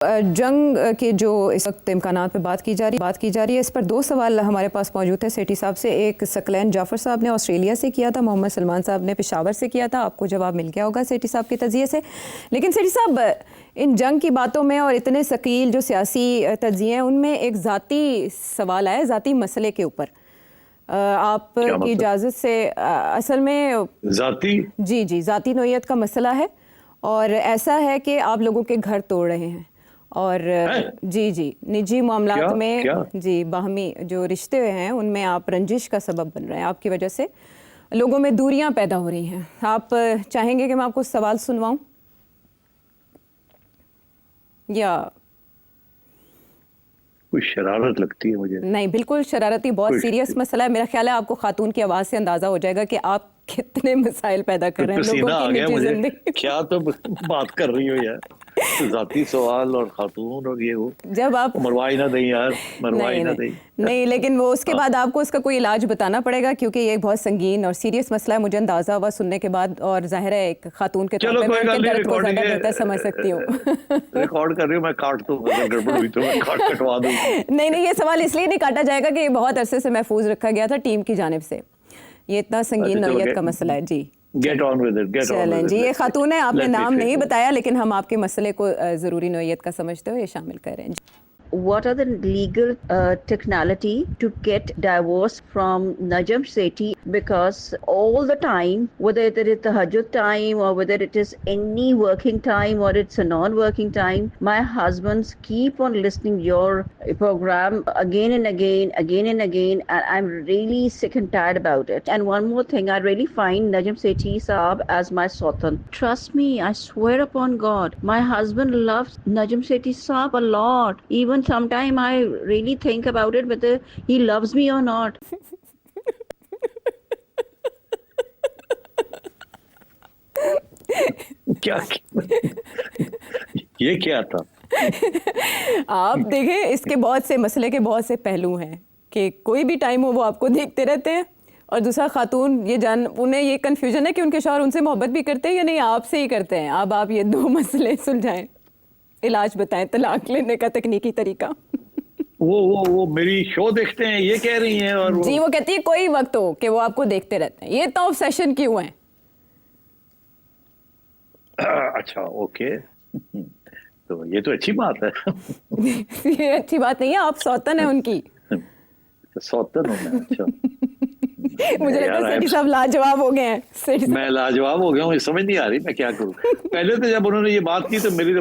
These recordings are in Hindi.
जंग के जो इस वक्त इम्कानात पे बात की जा रही है, इस पर दो सवाल हमारे पास मौजूद है सेठी साहब से। एक सकलैन जाफ़र साहब ने ऑस्ट्रेलिया से किया था, मोहम्मद सलमान साहब ने पेशावर से किया था। आपको जवाब मिल गया होगा सेठी साहब के तजिए से। लेकिन सेठी साहब, इन जंग की बातों में और इतने सकील जो सियासी तजिए हैं उनमें एक ज़ाती सवाल आया, ज़ाती मसले के ऊपर। आपकी इजाज़त से, असल में ज़ाती जी ज़ाती नोयत का मसला है और ऐसा है कि आप लोगों के घर तोड़ रहे हैं और जी निजी मामलात में क्या? जी बाहमी जो रिश्ते हैं उनमें आप रंजिश का सबब बन रहे हैं। आपकी वजह से लोगों में दूरियां पैदा हो रही हैं। आप चाहेंगे कि मैं आपको सवाल सुनवाऊं या कुछ शरारत लगती है मुझे? नहीं, बिल्कुल शरारती, बहुत सीरियस मसला है। मेरा ख्याल है आपको खातून की आवाज़ से अंदाज़ा हो जाएगा कि आप कितने मसाइल पैदा कर रहे हैं लोगों की निजी जिंदगी। क्या तो बात कर रही हो यार, जाती सवाल और खातून और ये वो, जब आप मरवाई ना दें यार, मरवाई ना दें। नहीं, लेकिन वो उसके बाद आपको इसका कोई इलाज बताना पड़ेगा क्योंकि ये बहुत संगीन और सीरियस मसला है, मुझे अंदाजा हुआ सुनने के बाद। और जाहिर है एक खातून के तौर पे मैं उनके दर्द को ज़्यादा बेहतर समझ सकती हूँ। रिकॉर्ड कर रही हूँ, मैं काट दूंगा, अगर गड़बड़ हुई तो मैं कटवा दूंगा। नहीं, ये सवाल इसलिए नहीं काटा जाएगा कि ये बहुत अरसे से महफूज रखा गया था टीम की जानिब से। ये इतना संगीन नौयत का मसला है जी। गेट ऑन विद इट, चलें जी। ये खातून है, आपने नाम नहीं बताया, लेकिन हम आपके मसले को ज़रूरी नौयत का समझते हो ये शामिल करें। What are the legal technicality to get divorce from Najam Sethi? Because all the time, whether it is tahajjud time or whether it is any working time or it's a non-working time, my husbands keep on listening your program again and again, and I'm really sick and tired about it. And one more thing, I really find Najam Sethi Saab as my sultan. Trust me, I swear upon God, my husband loves Najam Sethi Saab a lot. Even sometime I really think about it whether he loves me or not. क्या ये क्या था? आप देखें, इसके बहुत से मसले के बहुत से पहलू हैं कि कोई भी टाइम हो वो आपको देखते रहते हैं, और दूसरा खातून उन्हें ये कन्फ्यूजन है कि उनके शौहर उनसे मोहब्बत भी करते हैं या नहीं आपसे ही करते हैं। अब आप ये दो मसले सुलझाएं, इलाज बताएं तलाक लेने का तकनीकी तरीका। वो मेरी शो देखते हैं ये कह रही हैं, और जी वो कहती है कोई वक्त हो कि वो आपको देखते रहते हैं, ये तो ऑब्सेशन क्यों है? अच्छा, ओके, तो ये तो अच्छी बात है। ये अच्छी बात नहीं है, आप सौतन है उनकी। सौतन हूँ मैं? अच्छा। मुझे लगता है सेठी साहब लाजवाब हो गए हैं। मैं लाजवाब हो गया हूँ, समझ नहीं आ रही मैं क्या करूँ। पहले तो जब उन्होंने ये बात की तो मेरे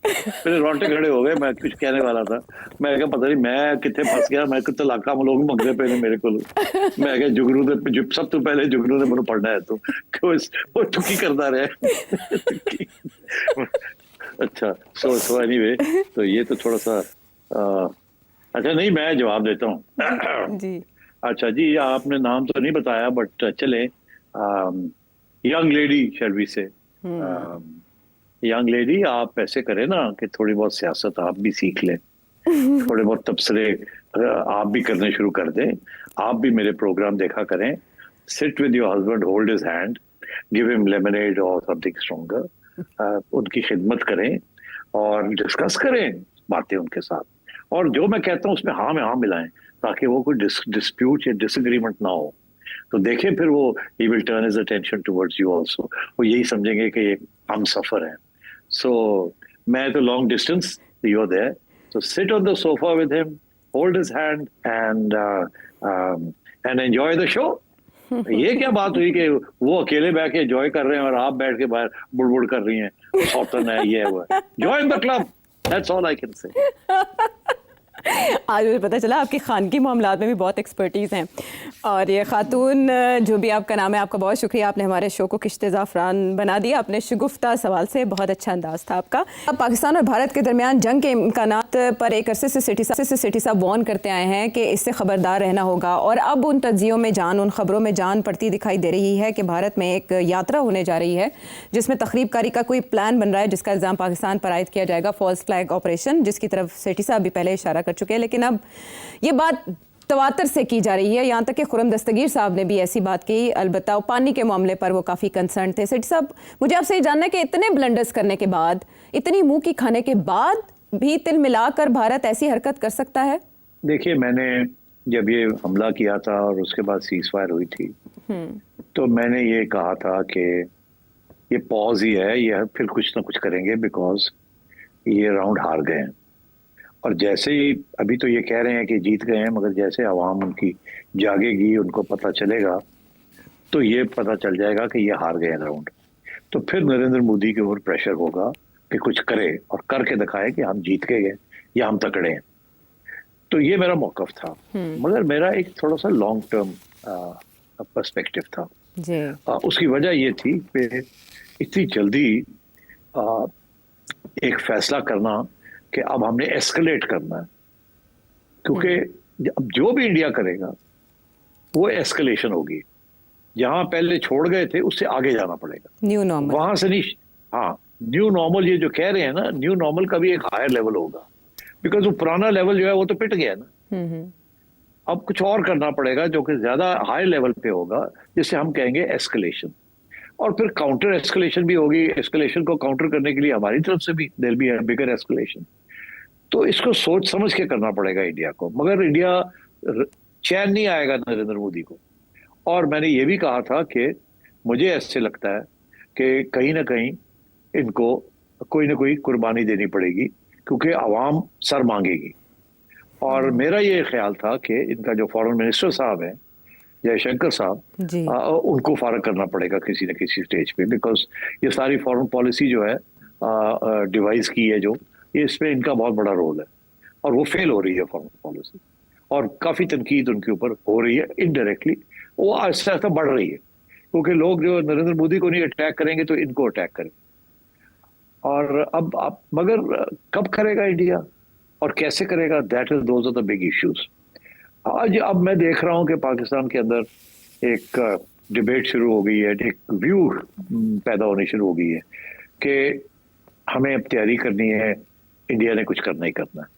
रोंगटे खड़े हो गए। मैं कुछ कहने वाला था, मैं क्या पता नहीं मैं कितने फंस गया। मैं कितने लाखा लोग मंगते पे मेरे को। मैं क्या जुगनू ने सब तो पहले जुगनू ने मैंने पढ़ना है तो वो टुकी करता रहे। अच्छा, सो एनीवे, तो ये तो थोड़ा सा अच्छा, नहीं मैं जवाब देता हूँ जी। अच्छा जी, आपने नाम तो नहीं बताया बट चले, यंग लेडी शैल वी से, यंग लेडी, आप ऐसे करें ना कि थोड़ी बहुत सियासत आप भी सीख लें, थोड़े बहुत तबसरे आप भी करने शुरू कर दें। आप भी मेरे प्रोग्राम देखा करें। Sit with your husband, hold his hand, give him lemonade और समथिंग स्ट्रॉन्गर। उनकी खिदमत करें और डिस्कस करें बातें उनके साथ, और जो मैं कहता हूँ उसमें हाँ में हाँ मिलाएं ताकि वो कोई डिस्प्यूट या डिसएग्रीमेंट ना हो। तो देखें फिर वो he will turn his attention towards you also. वो यही समझेंगे कि ये हम सफर है। So, मैं तो long distance, you're there. So sit on the sofa with him, hold his hand, and enjoy the show. ये क्या बात हुई कि वो अकेले बैठ के एंजॉय कर रहे हैं और आप बैठ के बाहर बुड़बुड़ कर रही हैं, सौतन है, ये है वो है। Join the club. That's all I can say. आज मुझे पता चला आपकी खानगी मामलात में भी बहुत एक्सपर्टीज़ हैं। और ये खातून जो भी आपका नाम है, आपका बहुत शुक्रिया, आपने हमारे शो को किश्ते ज़ाफ़रान बना दिया अपने शगुफ्ता सवाल से। बहुत अच्छा अंदाज़ था आपका। अब पाकिस्तान और भारत के दरमियान जंग के इम्कानात पर एक अरसे से सेठी साहब वार्न करते आए हैं कि इससे ख़बरदार रहना होगा, और अब उन तज्जियों में जान, उन ख़बरों में जान पड़ती दिखाई दे रही है कि भारत में एक यात्रा होने जा रही है जिसमें तखरीबकारी का कोई प्लान बन रहा है जिसका इल्ज़ाम पाकिस्तान पर आयद किया जाएगा, फॉल्स फ्लैग ऑपरेशन, जिसकी तरफ सेठी साहब भी पहले इशारा कर चुके हैं। लेकिन अब ये बात तवातर से की जा रही है, यहाँ तक कि खुरम दस्तगीर साहब ने भी ऐसी बात की। अलबत्ता पानी के मामले पर वो काफ़ी कंसर्न थे। सेठी साहब, मुझे आपसे ये जानना है कि इतने ब्लंडर्स करने के बाद, इतनी मुंह की खाने के बाद भी तिल मिलाकर भारत ऐसी हरकत कर सकता है? देखिए, मैंने जब ये हमला किया था और उसके बाद सीज फायर हुई थी, तो मैंने ये कहा था कि ये पॉज ही है, ये फिर कुछ ना कुछ करेंगे, बिकॉज ये राउंड हार गए हैं। और जैसे ही अभी तो ये कह रहे हैं कि जीत गए हैं, मगर जैसे आवाम उनकी जागेगी, उनको पता चलेगा, तो ये पता चल जाएगा कि ये हार गए राउंड। तो फिर नरेंद्र मोदी के ऊपर प्रेशर होगा कि कुछ करे और करके दिखाए कि हम जीत के गए या हम तकड़े हैं। तो ये मेरा मौकफ था, मगर मेरा एक थोड़ा सा लॉन्ग टर्म पर्सपेक्टिव था जी। उसकी वजह ये थी कि इतनी जल्दी एक फैसला करना कि अब हमने एस्केलेट करना है, क्योंकि अब जो भी इंडिया करेगा वो एस्केलेशन होगी। जहां पहले छोड़ गए थे उससे आगे जाना पड़ेगा, न्यू नॉर्मल वहां से नहीं। हाँ, न्यू नॉर्मल ये जो कह रहे हैं ना, न्यू नॉर्मल का भी एक हायर लेवल होगा, बिकॉज वो पुराना लेवल जो है वो तो पिट गया ना। अब कुछ और करना पड़ेगा जो कि ज्यादा हाई लेवल पे होगा, जिसे हम कहेंगे एस्केलेशन। और फिर काउंटर एस्केलेशन भी होगी। एस्केलेशन को काउंटर करने के लिए हमारी तरफ से भी there be a bigger escalation. तो इसको सोच समझ के करना पड़ेगा इंडिया को, मगर इंडिया चैन नहीं आएगा नरेंद्र मोदी को। और मैंने ये भी कहा था कि मुझे ऐसे लगता है कि कहीं ना कहीं इनको कोई ना कोई कुर्बानी देनी पड़ेगी, क्योंकि आवाम सर मांगेगी। और मेरा ये ख्याल था कि इनका जो फॉरेन मिनिस्टर साहब हैं, जयशंकर साहब, उनको फारग करना पड़ेगा किसी न किसी स्टेज पे, बिकॉज ये सारी फॉरेन पॉलिसी जो है डिवाइस की है, जो ये इसमें इनका बहुत बड़ा रोल है, और वो फेल हो रही है फॉरेन पॉलिसी, और काफी तनकीद उनके ऊपर हो रही है इनडायरेक्टली। वो आहिस्ता आहिस्ता बढ़ रही है, क्योंकि लोग जो नरेंद्र मोदी को नहीं अटैक करेंगे तो इनको अटैक करेंगे। और अब मगर कब करेगा इंडिया और कैसे करेगा, that is those are the big issues. आज अब मैं देख रहा हूं कि पाकिस्तान के अंदर एक डिबेट शुरू हो गई है, एक व्यू पैदा होनी शुरू हो गई है कि हमें अब तैयारी करनी है, इंडिया ने कुछ करना ही करना है।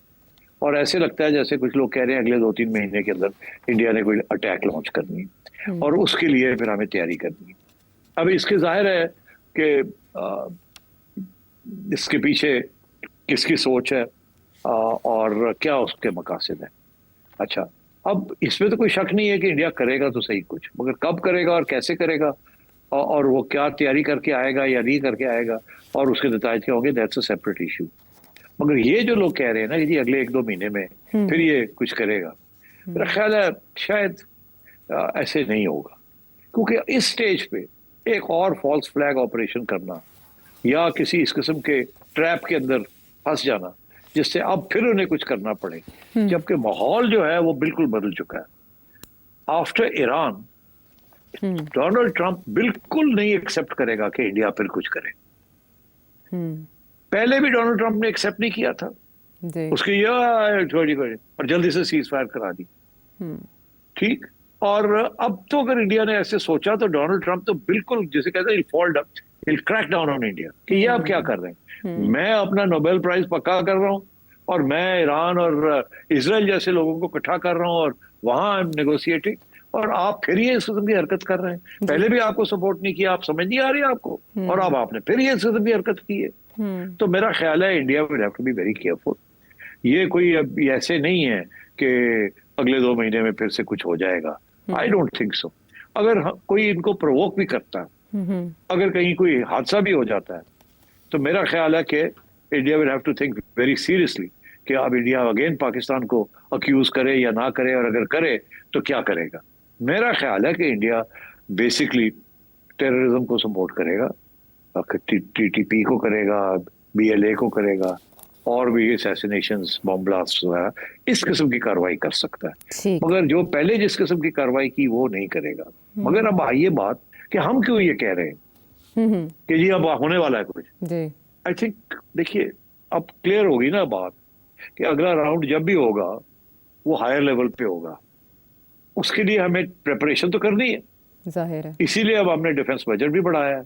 और ऐसे लगता है जैसे कुछ लोग कह रहे हैं अगले 2-3 महीने के अंदर इंडिया ने कोई अटैक लॉन्च करनी है, और उसके लिए फिर हमें तैयारी करनी है। अब इसके जाहिर है कि इसके पीछे किसकी सोच है और क्या उसके मकासद है। अच्छा, अब इसमें तो कोई शक नहीं है कि इंडिया करेगा तो सही कुछ, मगर कब करेगा और कैसे करेगा, और वो क्या तैयारी करके आएगा या नहीं करके आएगा, और उसके नतीजे क्या होंगे, दैट्स अ सेपरेट इशू। मगर ये जो लोग कह रहे हैं ना कि जी अगले 1-2 महीने में फिर ये कुछ करेगा, मेरा ख्याल है शायद ऐसे नहीं होगा, क्योंकि इस स्टेज पे एक और फॉल्स फ्लैग ऑपरेशन करना या किसी इस किस्म के ट्रैप के अंदर फंस जाना जिससे अब फिर उन्हें कुछ करना पड़े, जबकि माहौल जो है वो बिल्कुल बदल चुका है। आफ्टर ईरान, डोनाल्ड ट्रंप बिल्कुल नहीं एक्सेप्ट करेगा कि इंडिया फिर कुछ करे। पहले भी डोनाल्ड ट्रंप ने एक्सेप्ट नहीं किया था, उसकी छोड़ी और जल्दी से सीज फायर करा दी, ठीक। और अब तो अगर इंडिया ने ऐसे सोचा तो डोनाल्ड ट्रंप तो बिल्कुल, जैसे कहते हैं, he'll crack down on India कि ये आप क्या कर रहे हैं, मैं अपना नोबेल प्राइज पक्का कर रहा हूं और मैं ईरान और इजराइल जैसे लोगों को इकट्ठा कर रहा हूं और वहां नेगोशिएटिंग, और आप फिर ये इस किस्म की हरकत कर रहे हैं। पहले भी आपको सपोर्ट नहीं किया, आप समझ नहीं आ रही आपको, और अब आपने फिर ये इस किस्म की हरकत की है। तो मेरा ख्याल है India will have to be very careful. ये कोई अब ऐसे नहीं है कि अगले 2 महीने में फिर से कुछ हो जाएगा, आई डोंट थिंक सो। अगर कोई इनको प्रोवोक भी करता है, अगर कहीं कोई हादसा भी हो जाता है, तो मेरा ख्याल है कि India will have to think very seriously कि अब इंडिया अगेन पाकिस्तान को अक्यूज करे या ना करे, और अगर करे तो क्या करेगा। मेरा ख्याल है कि इंडिया बेसिकली टेररिज्म को सपोर्ट करेगा, टीटीपी को करेगा, BLA को करेगा, और भी असैसिनेशंस, बॉम्ब ब्लास्ट वगैरह इस किस्म की कार्रवाई कर सकता है, मगर जो पहले जिस किस्म की कार्रवाई की वो नहीं करेगा। मगर अब आइए बात कि हम क्यों ये कह रहे हैं कि जी अब होने वाला है कुछ। आई थिंक देखिए, अब क्लियर होगी ना बात कि अगला राउंड जब भी होगा वो हायर लेवल पे होगा, उसके लिए हमें प्रिपरेशन तो करनी है, जाहिर है। इसीलिए अब हमने डिफेंस बजट भी बढ़ाया है,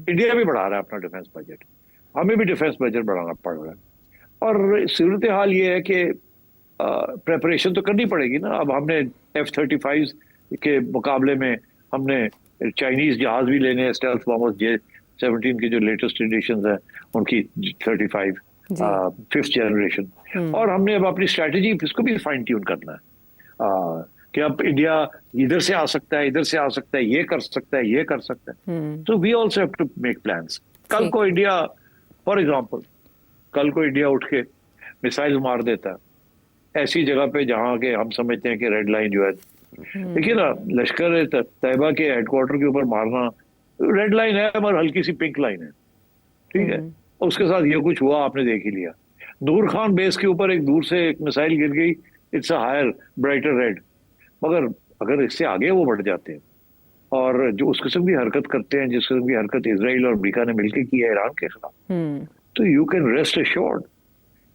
इंडिया भी बढ़ा रहा है अपना डिफेंस बजट, हमें भी डिफेंस बजट बढ़ाना पड़ रहा है। और सूरत हाल ये है कि प्रिपरेशन तो करनी पड़ेगी ना। अब हमने F-35 के मुकाबले में हमने चाइनीज जहाज भी लेने हैं, स्टेल्थ बॉम्बर्स J-17 की जो लेटेस्ट एडिशन है उनकी 35, जी। 5th generation. और हमने अब अपनी स्ट्रैटेजी इसको भी फाइन ट्यून करना है कि अब इंडिया इधर से आ सकता है, इधर से आ सकता है, ये कर सकता है, ये कर सकता है। तो we also have to make plans. कल ठीक। को इंडिया, फॉर एग्जाम्पल, कल को इंडिया उठ के मिसाइल मार देता है ऐसी जगह पे जहाँ के हम समझते हैं कि रेड लाइन जो है, देखिए ना, लश्कर तैयबा के हेडक्वार्टर के ऊपर मारना रेड लाइन है, मगर हल्की सी पिंक लाइन है, ठीक है। उसके साथ ये कुछ हुआ आपने देख ही लिया। नूर खान बेस के ऊपर एक दूर से एक मिसाइल गिर गई, it's a higher brighter red. मगर अगर इससे आगे वो बढ़ जाते हैं और जो उस किस्म की हरकत करते हैं जिस किस्म की हरकत इसराइल और अमेरिका ने मिलकर की है ईरान के खिलाफ, तो यू कैन रेस्ट एश्योर्ड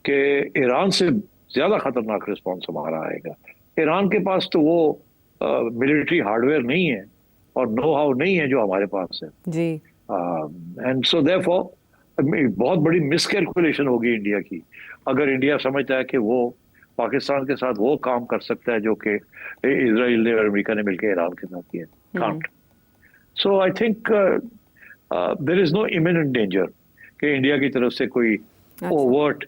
कि ईरान से ज्यादा खतरनाक रिस्पॉन्स हमारा आएगा। ईरान के पास तो वो मिलिट्री हार्डवेयर नहीं है और नो हाउ नहीं है जो हमारे पास है जी। एंड सो देयरफॉर बहुत बड़ी मिसकैलकुलेशन होगी इंडिया की अगर इंडिया समझता है कि वो पाकिस्तान के साथ वो काम कर सकता है जो कि इजराइल ने और अमेरिका ने मिलकर ईरान के साथ किया। Can't. So I think there is no imminent danger कि इंडिया की तरफ से कोई ओवर्ट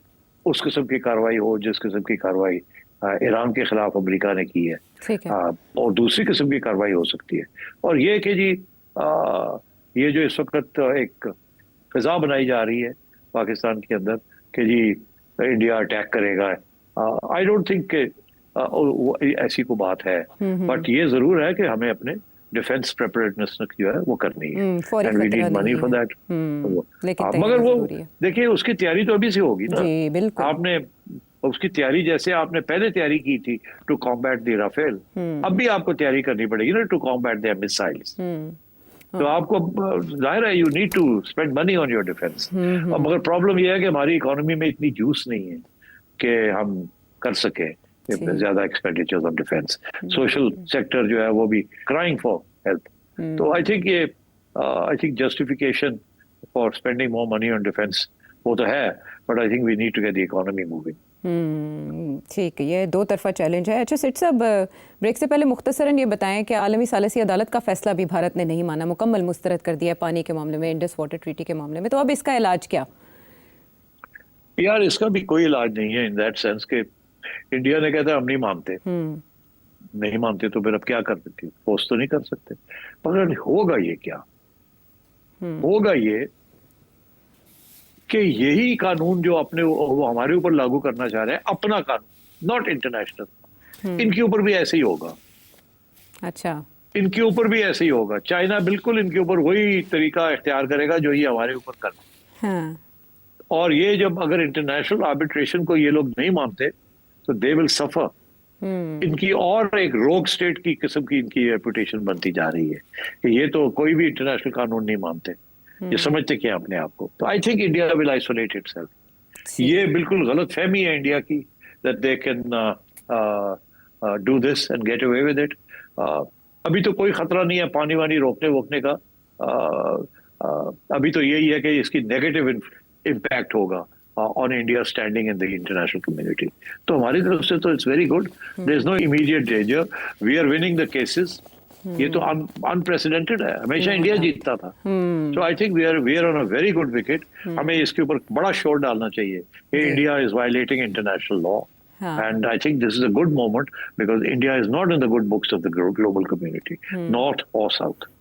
उस किस्म की कार्रवाई हो जिस किस्म की कार्रवाई ईरान के खिलाफ अमेरिका ने की है। ठीक है। और दूसरी किस्म की कार्रवाई हो सकती है। और ये कि जी ये जो इस वक्त एक फिजा बनाई जा रही है पाकिस्तान के अंदर कि जी इंडिया अटैक करेगा, आई डोंट थिंक ऐसी कोई बात है। बट ये जरूर है कि हमें अपने डिफेंस प्रिपरेडनेस जो है वो करनी है and we need money for that. मगर वो देखिए उसकी तैयारी तो अभी से होगी ना। जी बिल्कुल। आपने उसकी तैयारी जैसे आपने पहले तैयारी की थी टू कॉम्बैट द राफेल, अब भी आपको तैयारी करनी पड़ेगी ना टू कॉम्बैट द मिसाइल्स। तो आपको जाहिर है you need to spend money on your defence. और मगर प्रॉब्लम यह है कि हमारी इकोनॉमी में इतनी जूस नहीं है कि हम कर सके ज्यादा expenditure on defence. Social sector जो है वो भी क्राइंग फॉर हेल्प। तो I think justification for spending more money on defence वो तो है, but I think we need to get the economy moving. ठीक है, ये दो तरफा चैलेंज है। अच्छा सेठ साहब, ब्रेक से पहले मुख्तसरन ये बताएं कि आलमी सालिसी अदालत का फैसला भी भारत ने नहीं माना, मुकम्मल मुस्तरद कर दिया पानी के मामले में, इंडस वाटर ट्रीटी के मामले में। तो अब इसका इलाज क्या? यार इसका भी कोई इलाज नहीं है इन दैट सेंस के इंडिया ने कहता है हम नहीं मानते। नहीं मानते तो फिर अब क्या कर सकते, फोर्स तो नहीं कर सकते। मगर होगा ये क्या, होगा ये कि यही कानून जो अपने वो हमारे ऊपर लागू करना चाह रहे हैं, अपना कानून नॉट इंटरनेशनल, इनके ऊपर भी ऐसे ही होगा। अच्छा, इनके ऊपर भी ऐसे ही होगा। चाइना बिल्कुल इनके ऊपर वही तरीका इख्तियार करेगा जो ये हमारे ऊपर कर रहे हैं। हाँ। और ये जब अगर इंटरनेशनल आर्बिट्रेशन को ये लोग नहीं मानते तो दे विल सफर। इनकी और एक रोग स्टेट की किस्म की इनकी रेपुटेशन बनती जा रही है कि ये तो कोई भी इंटरनेशनल कानून नहीं मानते, ये समझते क्या अपने आप को। तो I think India will isolate itself. ये बिल्कुल गलत फहमी है इंडिया की that they can do this and get away with it. अभी तो कोई खतरा नहीं है पानी वानी रोकने वोकने का। अभी तो यही है कि इसकी नेगेटिव इम्पैक्ट होगा on India standing in the international community. तो हमारी तरफ से तो it's very good. There is no immediate danger. We are winning the cases. ये तो unprecedented है, हमेशा इंडिया जीतता था। So I think we are on a very good wicket. हमें इसके ऊपर बड़ा शोर डालना चाहिए कि India is violating international law. And I think this is a good moment because India is not in the good books of the global community, north or south.